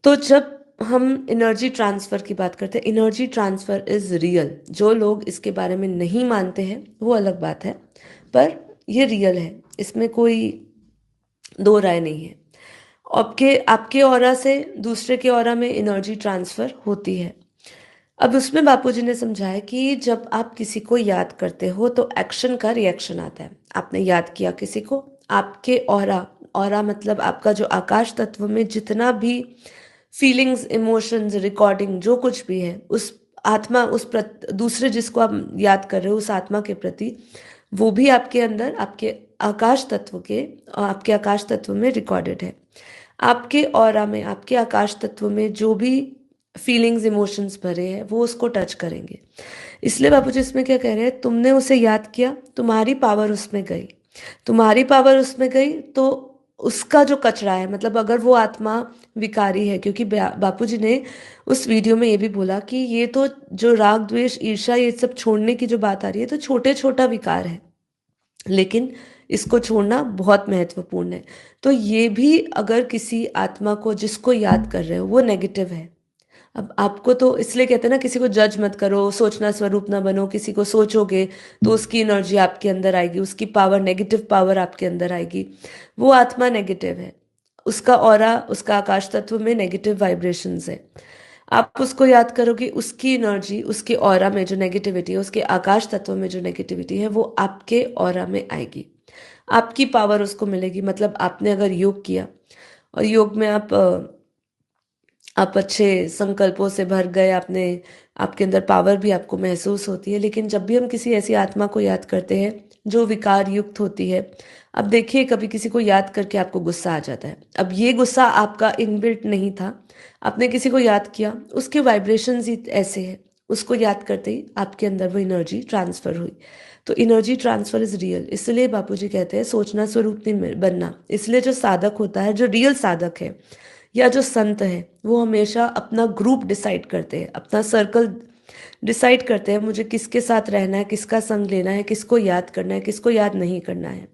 तो जब हम एनर्जी ट्रांसफ़र की बात करते हैं, एनर्जी ट्रांसफ़र इज़ रियल। जो लोग इसके बारे में नहीं मानते हैं वो अलग बात है, पर ये रियल है, इसमें कोई दो राय नहीं है। आपके आपके ऑरा से दूसरे के ऑरा में एनर्जी ट्रांसफ़र होती है। अब उसमें बापूजी ने समझाया कि जब आप किसी को याद करते हो तो एक्शन का रिएक्शन आता है। आपने याद किया किसी को, आपके ऑरा, ऑरा मतलब आपका जो आकाश तत्व में जितना भी फीलिंग्स, इमोशंस, रिकॉर्डिंग जो कुछ भी है, उस आत्मा, दूसरे जिसको आप याद कर रहे हो उस आत्मा के प्रति, वो भी आपके अंदर, आपके आकाश तत्व में रिकॉर्डेड है। आपके ऑरा में, आपके आकाश तत्व में जो भी फीलिंग्स, इमोशंस भरे हैं वो उसको टच करेंगे। इसलिए बापूजी इसमें क्या कह रहे हैं, तुमने उसे याद किया, तुम्हारी पावर उसमें गई। तुम्हारी पावर उसमें गई तो उसका जो कचरा है, मतलब अगर वो आत्मा विकारी है, क्योंकि बापूजी ने उस वीडियो में ये भी बोला कि ये तो जो राग, द्वेष, ईर्ष्या, ये सब छोड़ने की जो बात आ रही है तो छोटे छोटा विकार है, लेकिन इसको छोड़ना बहुत महत्वपूर्ण है। तो ये भी अगर किसी आत्मा को जिसको याद कर रहे हो वो नेगेटिव है, अब आपको तो इसलिए कहते हैं ना, किसी को जज मत करो, सोचना स्वरूप ना बनो। किसी को सोचोगे तो उसकी एनर्जी आपके अंदर आएगी, उसकी पावर, नेगेटिव पावर आपके अंदर आएगी। वो आत्मा नेगेटिव है, उसका ऑरा, उसका आकाश तत्व में नेगेटिव वाइब्रेशंस है। आप उसको याद करोगे, उसकी एनर्जी, उसके ऑरा में जो नेगेटिविटी है, उसके आकाश तत्व में जो नेगेटिविटी है वो आपके ऑरा में आएगी। आपकी पावर उसको मिलेगी। मतलब आपने अगर योग किया और योग में आप अच्छे संकल्पों से भर गए, आपने, आपके अंदर पावर भी आपको महसूस होती है। लेकिन जब भी हम किसी ऐसी आत्मा को याद करते हैं जो विकार युक्त होती है, अब देखिए कभी किसी को याद करके आपको गुस्सा आ जाता है। अब ये गुस्सा आपका इनबिल्ट नहीं था, आपने किसी को याद किया, उसके वाइब्रेशंस ही ऐसे हैं, उसको याद करते ही आपके अंदर वो एनर्जी ट्रांसफर हुई। तो एनर्जी ट्रांसफर इज रियल। इसलिए बापूजी कहते हैं सोचना स्वरूप नहीं बनना। इसलिए जो साधक होता है, जो रियल साधक है या जो संत है, वो हमेशा अपना ग्रुप डिसाइड करते हैं, अपना सर्कल डिसाइड करते हैं, मुझे किसके साथ रहना है, किसका संग लेना है, किसको याद करना है, किसको याद नहीं करना है।